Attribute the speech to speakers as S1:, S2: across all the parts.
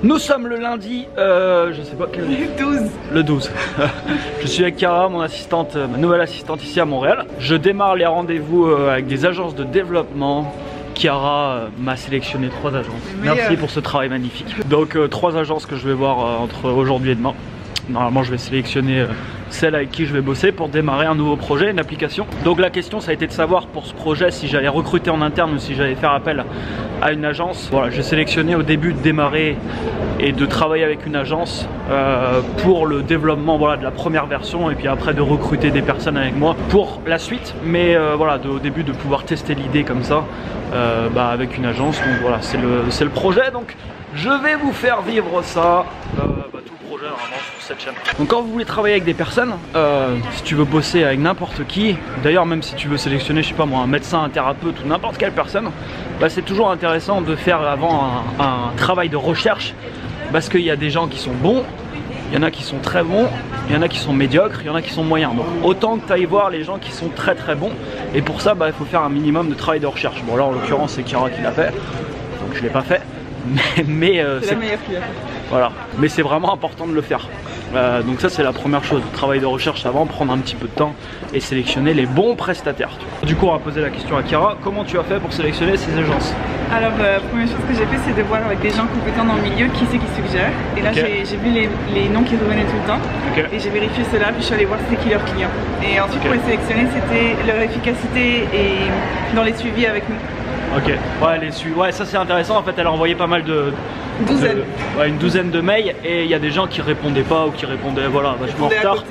S1: Nous sommes le lundi, je sais pas quel... Le 12. Je suis avec Chiara, mon assistante, ma nouvelle assistante ici à Montréal. Je démarre les rendez-vous avec des agences de développement. Chiara m'a sélectionné 3 agences. Merci pour ce travail magnifique. Donc 3 agences que je vais voir entre aujourd'hui et demain. Normalement je vais sélectionner celle avec qui je vais bosser pour démarrer un nouveau projet, une application. Donc la question ça a été de savoir pour ce projet si j'allais recruter en interne ou si j'allais faire appel à une agence. Voilà, j'ai sélectionné au début de démarrer et de travailler avec une agence pour le développement, voilà, de la première version, et puis après de recruter des personnes avec moi pour la suite. Mais voilà, au début de pouvoir tester l'idée comme ça avec une agence. Donc voilà, c'est le projet. Donc je vais vous faire vivre ça, tout le projet vraiment sur cette chaîne. Donc quand vous voulez travailler avec des personnes, si tu veux bosser avec n'importe qui, d'ailleurs même si tu veux sélectionner, je sais pas moi, un médecin, un thérapeute ou n'importe quelle personne, c'est toujours intéressant de faire avant un travail de recherche, parce qu'il y a des gens qui sont bons, il y en a qui sont très bons, il y en a qui sont médiocres, il y en a qui sont moyens. Donc autant que tu ailles voir les gens qui sont très très bons, et pour ça il faut faire un minimum de travail de recherche. Bon là en l'occurrence c'est Chiara qui l'a fait, donc je l'ai pas fait. Mais c'est la meilleure qui a fait. Voilà, mais c'est vraiment important de le faire. Donc ça c'est la première chose, travail de recherche avant, prendre un petit peu de temps et sélectionner les bons prestataires. Du coup on va poser la question à Chiara, comment tu as fait pour sélectionner ces agences?
S2: Alors la première chose que j'ai fait c'est de voir avec des gens compétents dans le milieu qui c'est qui suggère. Et là j'ai vu les noms qui revenaient tout le temps et j'ai vérifié cela, puis je suis allée voir c'était qui leurs clients. Et ensuite pour les sélectionner c'était leur efficacité et dans les suivis avec nous.
S1: Ok, ouais, ça c'est intéressant. En fait, elle a envoyé pas mal une douzaine de mails, et il y a des gens qui répondaient pas ou qui répondaient vachement en retard.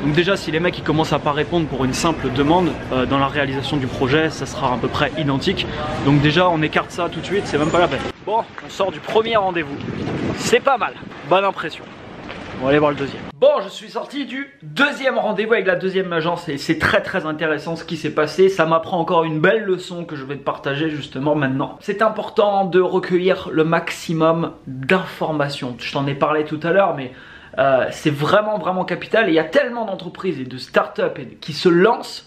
S1: Donc déjà, si les mecs ils commencent à pas répondre pour une simple demande, dans la réalisation du projet, ça sera à peu près identique. Donc déjà, on écarte ça tout de suite, c'est même pas la peine. Bon, on sort du premier rendez-vous. C'est pas mal, bonne impression. On va aller voir le deuxième. Bon, je suis sorti du deuxième rendez-vous avec la deuxième agence et c'est très très intéressant ce qui s'est passé. Ça m'apprend encore une belle leçon que je vais te partager justement maintenant. C'est important de recueillir le maximum d'informations. Je t'en ai parlé tout à l'heure, mais c'est vraiment capital. Et il y a tellement d'entreprises et de startups qui se lancent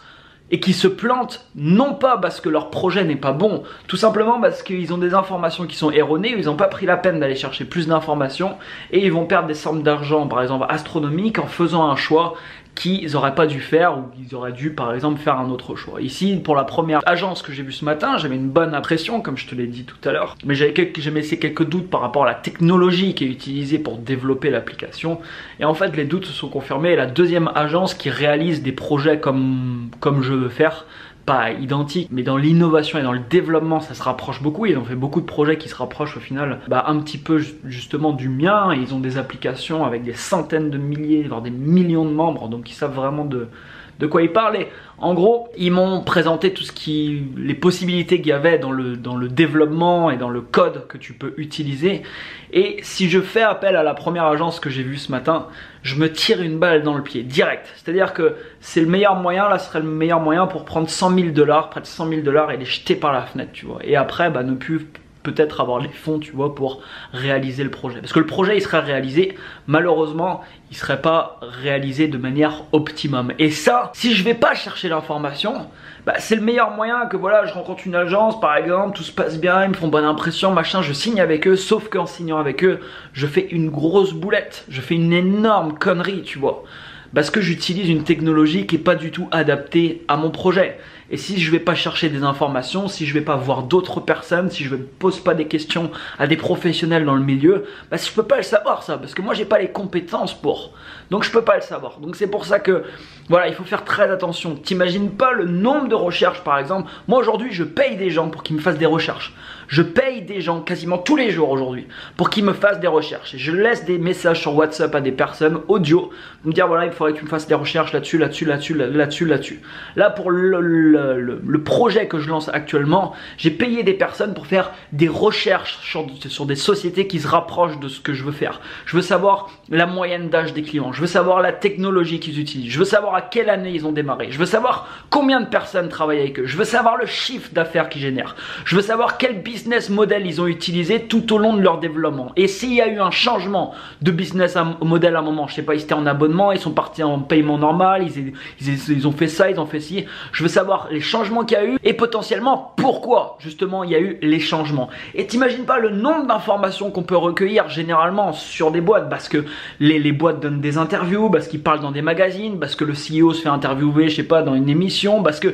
S1: et qui se plantent, non pas parce que leur projet n'est pas bon, tout simplement parce qu'ils ont des informations qui sont erronées, ils n'ont pas pris la peine d'aller chercher plus d'informations, et ils vont perdre des sommes d'argent, par exemple astronomiques, en faisant un choix qu'ils n'auraient pas dû faire, ou qu'ils auraient dû par exemple faire un autre choix. Ici, pour la première agence que j'ai vue ce matin, j'avais une bonne impression, comme je te l'ai dit tout à l'heure, mais j'ai laissé quelques doutes par rapport à la technologie qui est utilisée pour développer l'application, et en fait les doutes se sont confirmés. Et la deuxième agence qui réalise des projets comme je veux faire, pas identique, mais dans l'innovation et dans le développement ça se rapproche beaucoup. Ils ont fait beaucoup de projets qui se rapprochent au final un petit peu justement du mien, et ils ont des applications avec des centaines de milliers voire des millions de membres, donc ils savent vraiment de quoi ils parlent. Et en gros ils m'ont présenté les possibilités qu'il y avait dans le développement et dans le code que tu peux utiliser. Et si je fais appel à la première agence que j'ai vue ce matin, je me tire une balle dans le pied direct. C'est à dire que c'est le meilleur moyen, là ce serait le meilleur moyen pour prendre 100 000 $, près de 100 000 $, et les jeter par la fenêtre, tu vois. Et après ne plus peut-être avoir les fonds, tu vois, pour réaliser le projet. Parce que le projet il serait réalisé, malheureusement il serait pas réalisé de manière optimum. Et ça, si je vais pas chercher l'information, c'est le meilleur moyen que je rencontre une agence par exemple, tout se passe bien, ils me font bonne impression, machin, je signe avec eux, sauf qu'en signant avec eux, je fais une grosse boulette, je fais une énorme connerie, tu vois. Parce que j'utilise une technologie qui n'est pas du tout adaptée à mon projet. Et si je vais pas chercher des informations, si je vais pas voir d'autres personnes, si je ne pose pas des questions à des professionnels dans le milieu, je peux pas le savoir ça, parce que moi j'ai pas les compétences pour. Donc je peux pas le savoir. Donc c'est pour ça que il faut faire très attention. T'imagines pas le nombre de recherches par exemple. Moi aujourd'hui je paye des gens pour qu'ils me fassent des recherches. Je paye des gens quasiment tous les jours aujourd'hui pour qu'ils me fassent des recherches. Et je laisse des messages sur WhatsApp à des personnes audio, me dire il faudrait que tu me fasses des recherches là-dessus, là-dessus. Là pour le projet que je lance actuellement, j'ai payé des personnes pour faire des recherches sur des sociétés qui se rapprochent de ce que je veux faire. Je veux savoir la moyenne d'âge des clients, je veux savoir la technologie qu'ils utilisent, je veux savoir à quelle année ils ont démarré, je veux savoir combien de personnes travaillent avec eux, je veux savoir le chiffre d'affaires qu'ils génèrent, je veux savoir quel business business model ils ont utilisé tout au long de leur développement. Et s'il y a eu un changement de business model à un moment, je sais pas, ils étaient en abonnement, ils sont partis en paiement normal, ils ont fait ça, ils ont fait ci. Je veux savoir les changements qu'il y a eu et potentiellement pourquoi justement il y a eu les changements. Et t'imagines pas le nombre d'informations qu'on peut recueillir généralement sur des boîtes, parce que les boîtes donnent des interviews, parce qu'ils parlent dans des magazines, parce que le CEO se fait interviewer, je sais pas, dans une émission, parce que...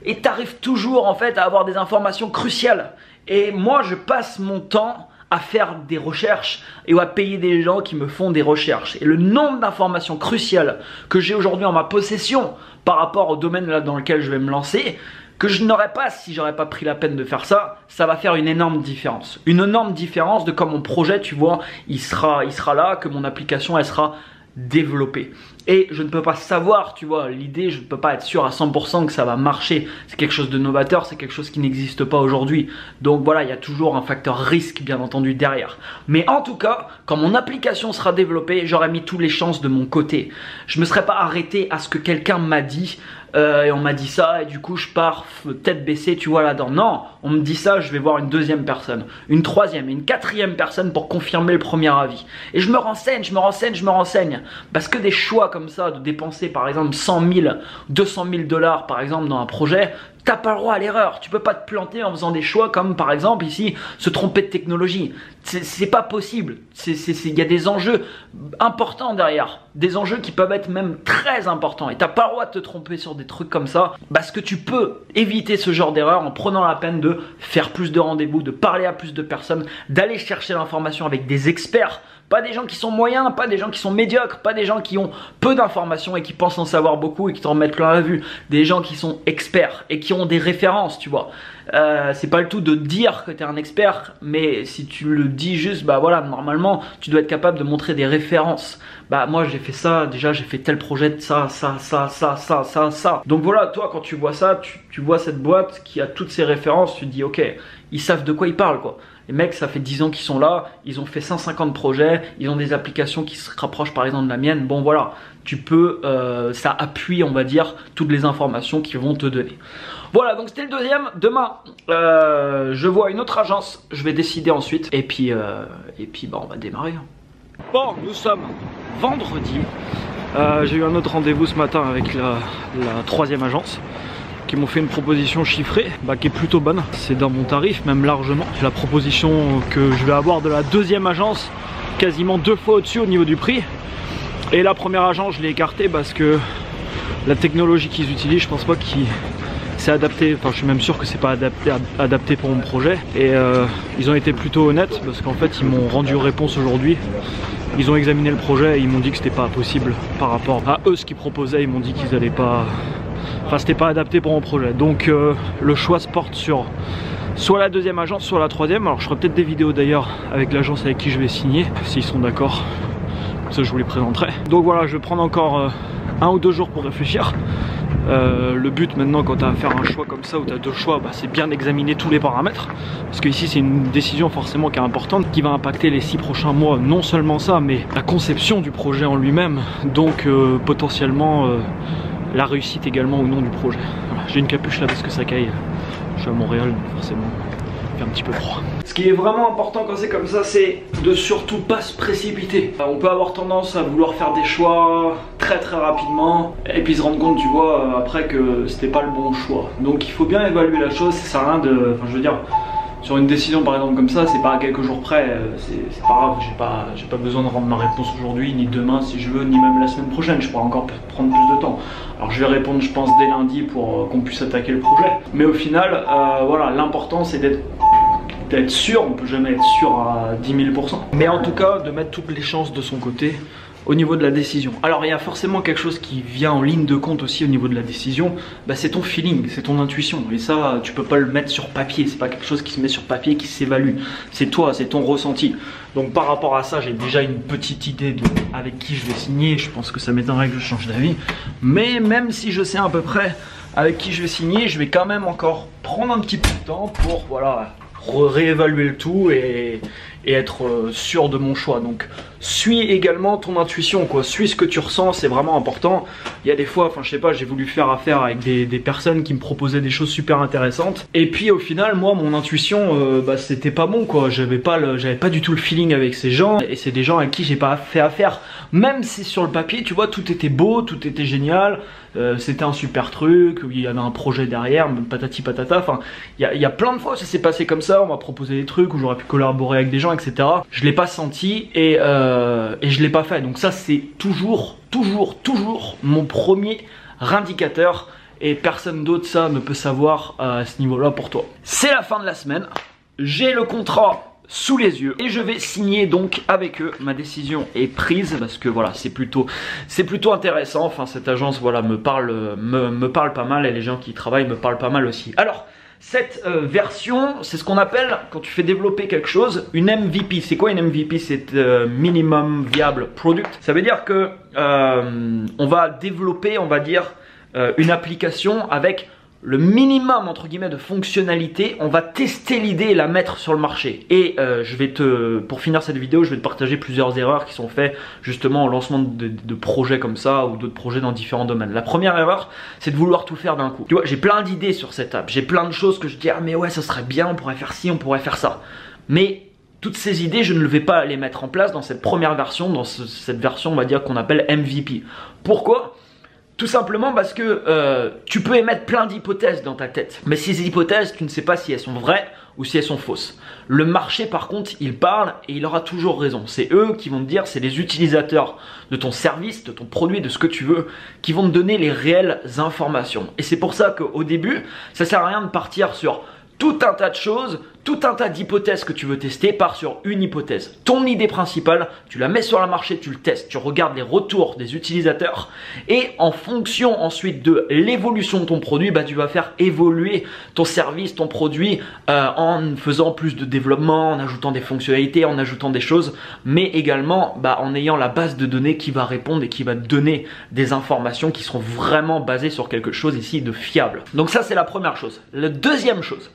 S1: Et t'arrives toujours en fait à avoir des informations cruciales. Et moi je passe mon temps à faire des recherches et à payer des gens qui me font des recherches. Et le nombre d'informations cruciales que j'ai aujourd'hui en ma possession par rapport au domaine là dans lequel je vais me lancer, que je n'aurais pas si j'aurais pas pris la peine de faire ça, ça va faire une énorme différence. Une énorme différence de comme mon projet, tu vois, il sera là, que mon application elle sera développée. Et je ne peux pas savoir, tu vois, l'idée, je ne peux pas être sûr à 100% que ça va marcher. C'est quelque chose de novateur, c'est quelque chose qui n'existe pas aujourd'hui. Donc voilà, il y a toujours un facteur risque, bien entendu, derrière. Mais en tout cas, quand mon application sera développée, j'aurai mis toutes les chances de mon côté. Je ne me serais pas arrêté à ce que quelqu'un m'a dit. Et on m'a dit ça et du coup je pars tête baissée, tu vois, là-dedans. Non, on me dit ça, je vais voir une deuxième personne, une troisième, une quatrième personne pour confirmer le premier avis. Et je me renseigne, parce que des choix comme ça, de dépenser par exemple 100 000, 200 000 $, par exemple, dans un projet, t'as pas le droit à l'erreur. Tu peux pas te planter en faisant des choix comme par exemple ici, se tromper de technologie. C'est pas possible. Il y a des enjeux importants derrière. Des enjeux qui peuvent être même très importants. Et t'as pas le droit de te tromper sur des trucs comme ça. Parce que tu peux éviter ce genre d'erreur en prenant la peine de faire plus de rendez-vous, de parler à plus de personnes, d'aller chercher l'information avec des experts. Pas des gens qui sont moyens, pas des gens qui sont médiocres, pas des gens qui ont peu d'informations et qui pensent en savoir beaucoup et qui t'en mettent plein la vue. Des gens qui sont experts et qui ont des références, tu vois. C'est pas le tout de dire que tu es un expert, mais si tu le dis juste, bah voilà, normalement, tu dois être capable de montrer des références. Bah moi j'ai fait ça, déjà j'ai fait tel projet de ça. Donc voilà, toi quand tu vois ça, tu vois cette boîte qui a toutes ces références, tu te dis ok, ils savent de quoi ils parlent quoi. Les mecs, ça fait 10 ans qu'ils sont là, ils ont fait 150 projets, ils ont des applications qui se rapprochent par exemple de la mienne. Bon voilà, tu peux, ça appuie on va dire toutes les informations qu'ils vont te donner. Voilà, donc c'était le deuxième. Demain, je vois une autre agence, je vais décider ensuite. Et puis bah, on va démarrer. Bon, nous sommes vendredi. J'ai eu un autre rendez-vous ce matin avec la troisième agence, qui m'ont fait une proposition chiffrée qui est plutôt bonne, c'est dans mon tarif même largement. La proposition que je vais avoir de la deuxième agence, quasiment 2 fois au-dessus au niveau du prix. Et la première agence je l'ai écartée parce que la technologie qu'ils utilisent, je pense pas qu'il c'est adapté, enfin je suis même sûr que c'est pas adapté pour mon projet. Et ils ont été plutôt honnêtes parce qu'en fait ils m'ont rendu réponse aujourd'hui. Ils ont examiné le projet et ils m'ont dit que c'était pas possible par rapport à eux ce qu'ils proposaient. Ils m'ont dit qu'ils allaient pas... Enfin c'était pas adapté pour mon projet. Donc le choix se porte sur soit la deuxième agence, soit la troisième. Alors je ferai peut-être des vidéos d'ailleurs avec l'agence avec qui je vais signer, s'ils sont d'accord. Comme ça je vous les présenterai. Donc voilà, je vais prendre encore 1 ou 2 jours pour réfléchir. Le but maintenant quand tu as à faire un choix comme ça, où tu as 2 choix, c'est bien d'examiner tous les paramètres. Parce que ici c'est une décision forcément qui est importante, qui va impacter les 6 prochains mois. Non seulement ça, mais la conception du projet en lui-même. Donc potentiellement la réussite également ou non du projet. Voilà, j'ai une capuche là parce que ça caille. Je suis à Montréal, donc forcément il fait un petit peu froid. Ce qui est vraiment important quand c'est comme ça, c'est de surtout pas se précipiter. On peut avoir tendance à vouloir faire des choix très rapidement et puis se rendre compte, tu vois, après que c'était pas le bon choix. Donc il faut bien évaluer la chose, ça sert à rien de... Enfin je veux dire, sur une décision par exemple comme ça, c'est pas à quelques jours près, c'est pas grave, j'ai pas besoin de rendre ma réponse aujourd'hui, ni demain si je veux, ni même la semaine prochaine, je pourrais encore prendre plus de temps. Alors je vais répondre je pense dès lundi pour qu'on puisse attaquer le projet. Mais au final, voilà, l'important c'est d'être sûr, on peut jamais être sûr à 10 000%. Mais en tout cas, de mettre toutes les chances de son côté au niveau de la décision. Alors il y a forcément quelque chose qui vient en ligne de compte aussi au niveau de la décision, c'est ton feeling, c'est ton intuition. Et ça, tu peux pas le mettre sur papier, c'est pas quelque chose qui se met sur papier, qui s'évalue. C'est toi, c'est ton ressenti. Donc par rapport à ça, j'ai déjà une petite idée de avec qui je vais signer. Je pense que ça m'étonnerait que je change d'avis. Mais même si je sais à peu près avec qui je vais signer, je vais quand même encore prendre un petit peu de temps pour, voilà, réévaluer le tout et et être sûr de mon choix. Donc suis également ton intuition, quoi. Suis ce que tu ressens, c'est vraiment important. Il y a des fois, enfin je sais pas, j'ai voulu faire affaire avec des personnes qui me proposaient des choses super intéressantes, et puis au final moi mon intuition bah, c'était pas bon, quoi. J'avais pas du tout le feeling avec ces gens, et c'est des gens avec qui j'ai pas fait affaire, même si sur le papier tu vois tout était beau, tout était génial, c'était un super truc, il y avait un projet derrière, patati patata. Enfin il y a plein de fois ça s'est passé comme ça, on m'a proposé des trucs où j'aurais pu collaborer avec des gens, etc. Je l'ai pas senti, et je l'ai pas fait. Donc ça c'est toujours mon premier indicateur, et personne d'autre ça ne peut savoir à ce niveau là pour toi. C'est la fin de la semaine, j'ai le contrat sous les yeux et je vais signer donc avec eux. Ma décision est prise parce que voilà, c'est plutôt intéressant. Enfin cette agence voilà me parle pas mal, et les gens qui y travaillent me parlent pas mal aussi. Alors cette version, c'est ce qu'on appelle, quand tu fais développer quelque chose, une MVP. C'est quoi une MVP? C'est Minimum Viable Product. Ça veut dire que on va développer, on va dire, une application avec le minimum entre guillemets de fonctionnalité. On va tester l'idée et la mettre sur le marché. Et pour finir cette vidéo, je vais te partager plusieurs erreurs qui sont faites justement au lancement de projets comme ça, ou d'autres projets dans différents domaines. La première erreur, c'est de vouloir tout faire d'un coup. Tu vois, j'ai plein d'idées sur cette app, j'ai plein de choses que je dis, ah mais ouais ça serait bien, on pourrait faire ci, on pourrait faire ça. Mais toutes ces idées, je ne vais pas les mettre en place dans cette première version, dans cette version on va dire qu'on appelle MVP. Pourquoi ? Tout simplement parce que tu peux émettre plein d'hypothèses dans ta tête. Mais ces hypothèses, tu ne sais pas si elles sont vraies ou si elles sont fausses. Le marché par contre, il parle et il aura toujours raison. C'est eux qui vont te dire, c'est les utilisateurs de ton service, de ton produit, de ce que tu veux, qui vont te donner les réelles informations. Et c'est pour ça qu'au début, ça sert à rien de partir sur tout un tas de choses, tout un tas d'hypothèses que tu veux tester. Pars sur une hypothèse. Ton idée principale, tu la mets sur le marché, tu le testes, tu regardes les retours des utilisateurs, et en fonction ensuite de l'évolution de ton produit, bah, tu vas faire évoluer ton service, ton produit en faisant plus de développement, en ajoutant des fonctionnalités, en ajoutant des choses, mais également bah, en ayant la base de données qui va répondre et qui va te donner des informations qui seront vraiment basées sur quelque chose ici de fiable. Donc ça c'est la première chose. La deuxième chose,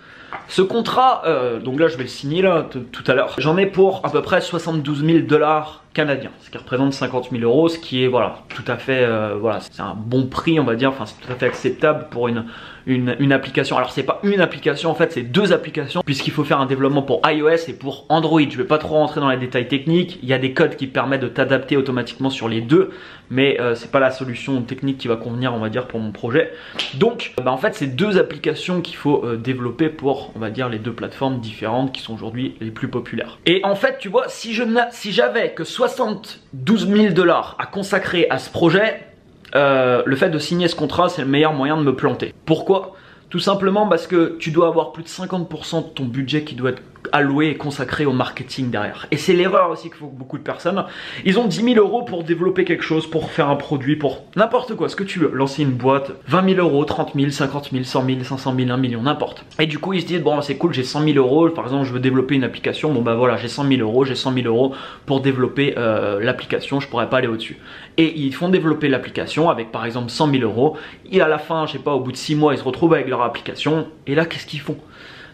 S1: ce contrat, donc là je vais le signer là tout à l'heure, j'en ai pour à peu près 72 000 $ canadiens, ce qui représente 50 000 €, ce qui est voilà tout à fait voilà, c'est un bon prix on va dire, enfin c'est tout à fait acceptable pour une application. Alors c'est pas une application en fait, c'est deux applications, puisqu'il faut faire un développement pour iOS et pour Android. Je vais pas trop rentrer dans les détails techniques, il y a des codes qui permettent de t'adapter automatiquement sur les deux, mais c'est pas la solution technique qui va convenir on va dire pour mon projet. Donc bah, en fait c'est deux applications qu'il faut développer pour on va dire les deux plateformes différentes qui sont aujourd'hui les plus populaires. Et en fait tu vois, si j'avais que 72 000 $ à consacrer à ce projet, le fait de signer ce contrat c'est le meilleur moyen de me planter. Pourquoi ? Tout simplement parce que tu dois avoir plus de 50% de ton budget qui doit être alloué et consacré au marketing derrière. Et c'est l'erreur aussi que font beaucoup de personnes. Ils ont 10 000 € pour développer quelque chose, pour faire un produit, pour n'importe quoi, ce que tu veux. Lancer une boîte, 20 000 €, 30 000, 50 000, 100 000, 500 000, 1 million, n'importe. Et du coup ils se disent, bon c'est cool, j'ai 100 000 €, par exemple je veux développer une application, bon bah voilà j'ai 100 000 €, j'ai 100 000 € pour développer l'application, je pourrais pas aller au-dessus. Et ils font développer l'application avec par exemple 100 000 €, et à la fin, je sais pas, au bout de 6 mois, ils se retrouvent avec leur application, et là qu'est-ce qu'ils font ?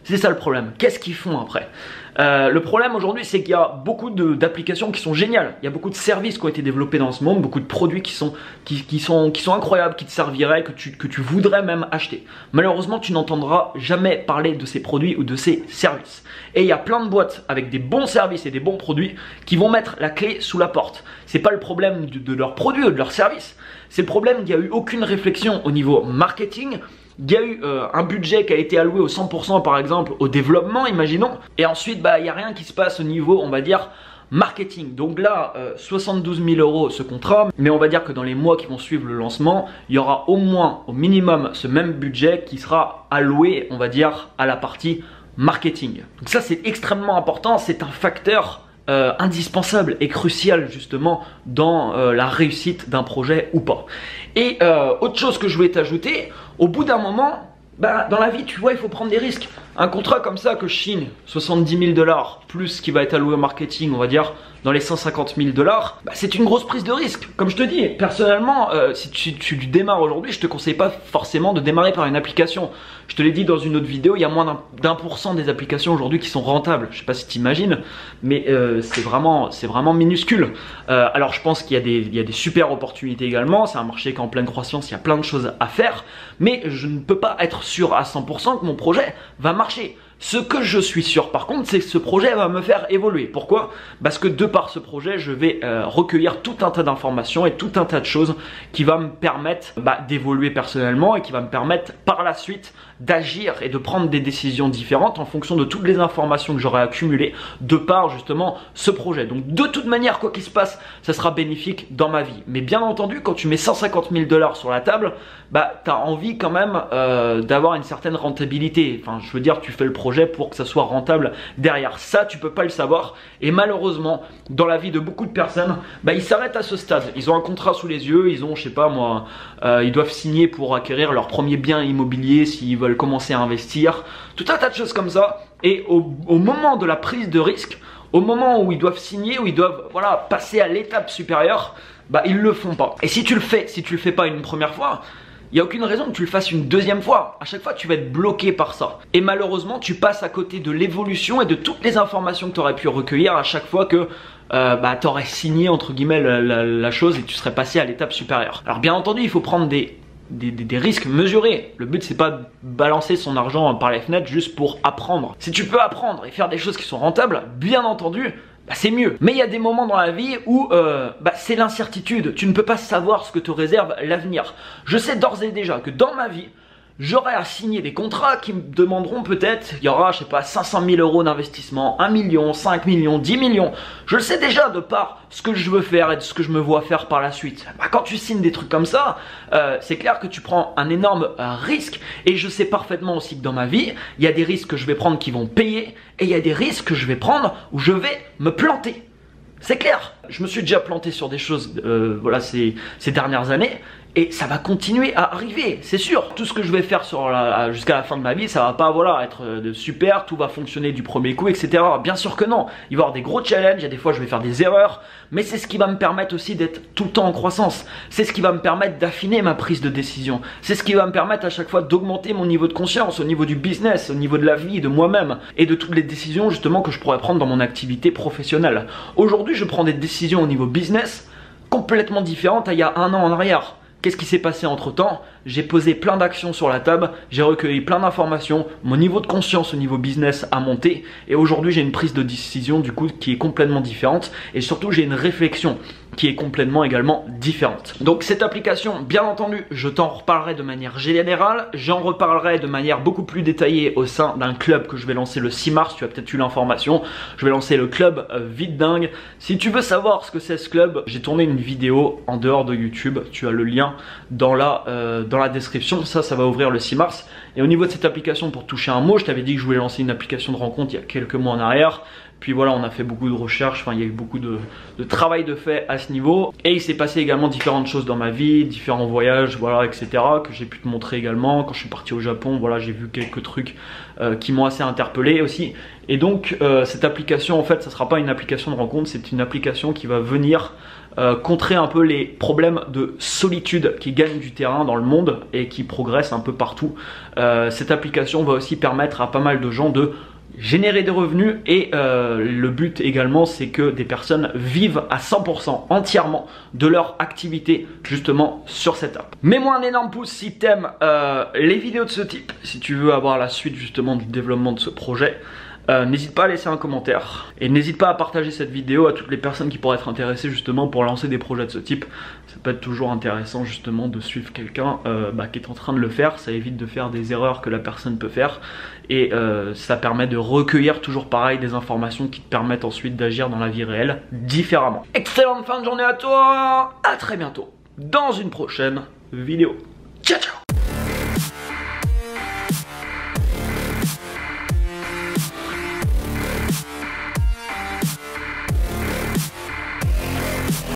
S1: C'est ça le problème. Qu'est-ce qu'ils font après ? Le problème aujourd'hui, c'est qu'il y a beaucoup d'applications qui sont géniales. Il y a beaucoup de services qui ont été développés dans ce monde, beaucoup de produits qui sont incroyables, qui te serviraient, que tu voudrais même acheter. Malheureusement, tu n'entendras jamais parler de ces produits ou de ces services. Et il y a plein de boîtes avec des bons services et des bons produits qui vont mettre la clé sous la porte. C'est pas le problème de leurs produits ou de leurs services. C'est le problème qu'il n'y a eu aucune réflexion au niveau marketing. Il y a eu un budget qui a été alloué au 100% par exemple au développement, imaginons. Et ensuite, bah, il n'y a rien qui se passe au niveau, on va dire, marketing. Donc là, 72 000 € ce contrat. Mais on va dire que dans les mois qui vont suivre le lancement, il y aura au moins, au minimum, ce même budget qui sera alloué, on va dire, à la partie marketing. Donc ça, c'est extrêmement important. C'est un facteur indispensable et crucial justement dans la réussite d'un projet ou pas. Et autre chose que je voulais t'ajouter, au bout d'un moment, bah, dans la vie tu vois il faut prendre des risques. Un contrat comme ça que je signe, 70 000 $, plus ce qui va être alloué au marketing, on va dire dans les 150 000 $, bah, c'est une grosse prise de risque. Comme je te dis, personnellement, si tu démarres aujourd'hui, je te conseille pas forcément de démarrer par une application. Je te l'ai dit dans une autre vidéo, il y a moins d'1% des applications aujourd'hui qui sont rentables. Je sais pas si tu imagines, mais c'est vraiment minuscule. Alors je pense qu'il y a des super opportunités également. C'est un marché qui est en pleine croissance, il y a plein de choses à faire, mais je ne peux pas être sûr à 100% que mon projet va marcher. Ce que je suis sûr par contre, c'est que ce projet va me faire évoluer. Pourquoi? Parce que de par ce projet, je vais recueillir tout un tas d'informations et tout un tas de choses qui va me permettre d'évoluer personnellement et qui va me permettre par la suite d'agir et de prendre des décisions différentes en fonction de toutes les informations que j'aurai accumulées de par justement ce projet. Donc de toute manière, quoi qu'il se passe, ça sera bénéfique dans ma vie. Mais bien entendu, quand tu mets 150 000 $ sur la table, tu as envie quand même d'avoir une certaine rentabilité. Enfin, je veux dire, tu fais le projet pour que ça soit rentable derrière. Ça, tu peux pas le savoir. Et malheureusement, dans la vie de beaucoup de personnes, ils s'arrêtent à ce stade. Ils ont un contrat sous les yeux, ils ont, je sais pas moi, ils doivent signer pour acquérir leur premier bien immobilier s'ils veulent commencer à investir. Tout un tas de choses comme ça. Et au moment de la prise de risque, au moment où ils doivent signer, où ils doivent passer à l'étape supérieure, ils le font pas. Et si tu le fais pas une première fois, il n'y a aucune raison que tu le fasses une deuxième fois. À chaque fois, tu vas être bloqué par ça. Et malheureusement, tu passes à côté de l'évolution et de toutes les informations que tu aurais pu recueillir à chaque fois que tu aurais signé entre guillemets la chose et tu serais passé à l'étape supérieure. Alors bien entendu, il faut prendre des risques mesurés. Le but, c'est pas de balancer son argent par les fenêtres juste pour apprendre. Si tu peux apprendre et faire des choses qui sont rentables, bien entendu, c'est mieux. Mais il y a des moments dans la vie où c'est l'incertitude. Tu ne peux pas savoir ce que te réserve l'avenir. Je sais d'ores et déjà que dans ma vie, j'aurai à signer des contrats qui me demanderont peut-être, il y aura, je sais pas, 500 000 € d'investissement, 1 million, 5 millions, 10 millions. Je le sais déjà de par ce que je veux faire et de ce que je me vois faire par la suite. Quand tu signes des trucs comme ça, c'est clair que tu prends un énorme risque. Et je sais parfaitement aussi que dans ma vie, il y a des risques que je vais prendre qui vont payer et il y a des risques que je vais prendre où je vais me planter. C'est clair. Je me suis déjà planté sur des choses ces dernières années. Et ça va continuer à arriver, c'est sûr. Tout ce que je vais faire jusqu'à la fin de ma vie, ça va pas être super, tout va fonctionner du premier coup, etc. Bien sûr que non. Il va y avoir des gros challenges, il y a des fois je vais faire des erreurs, mais c'est ce qui va me permettre aussi d'être tout le temps en croissance. C'est ce qui va me permettre d'affiner ma prise de décision. C'est ce qui va me permettre à chaque fois d'augmenter mon niveau de conscience, au niveau du business, au niveau de la vie, de moi-même et de toutes les décisions justement que je pourrais prendre dans mon activité professionnelle. Aujourd'hui, je prends des décisions au niveau business complètement différentes à il y a un an en arrière. Qu'est-ce qui s'est passé entre temps? J'ai posé plein d'actions sur la table, j'ai recueilli plein d'informations, mon niveau de conscience au niveau business a monté et aujourd'hui j'ai une prise de décision du coup qui est complètement différente et surtout j'ai une réflexion qui est complètement également différente. Donc cette application, bien entendu, je t'en reparlerai de manière générale, j'en reparlerai de manière beaucoup plus détaillée au sein d'un club que je vais lancer le 6 mars, tu as peut-être eu l'information, je vais lancer le club Vite Dingue. Si tu veux savoir ce que c'est ce club, j'ai tourné une vidéo en dehors de YouTube, tu as le lien dans la description, ça va ouvrir le 6 mars. Et au niveau de cette application, pour toucher un mot, je t'avais dit que je voulais lancer une application de rencontre il y a quelques mois en arrière. Puis voilà, on a fait beaucoup de recherches, il y a eu beaucoup de travail de fait à ce niveau. Et il s'est passé également différentes choses dans ma vie, différents voyages, etc. que j'ai pu te montrer également. Quand je suis parti au Japon, j'ai vu quelques trucs qui m'ont assez interpellé aussi. Et donc cette application, en fait, ça ne sera pas une application de rencontre, c'est une application qui va venir contrer un peu les problèmes de solitude qui gagnent du terrain dans le monde et qui progressent un peu partout. Cette application va aussi permettre à pas mal de gens de générer des revenus et le but également c'est que des personnes vivent à 100% entièrement de leur activité justement sur cette app. Mets-moi un énorme pouce si t'aimes les vidéos de ce type, si tu veux avoir la suite justement du développement de ce projet. N'hésite pas à laisser un commentaire et n'hésite pas à partager cette vidéo à toutes les personnes qui pourraient être intéressées justement pour lancer des projets de ce type. Ça peut être toujours intéressant justement de suivre quelqu'un qui est en train de le faire, ça évite de faire des erreurs que la personne peut faire et ça permet de recueillir toujours pareil des informations qui te permettent ensuite d'agir dans la vie réelle différemment. Excellente fin de journée à toi, à très bientôt dans une prochaine vidéo. Ciao ciao.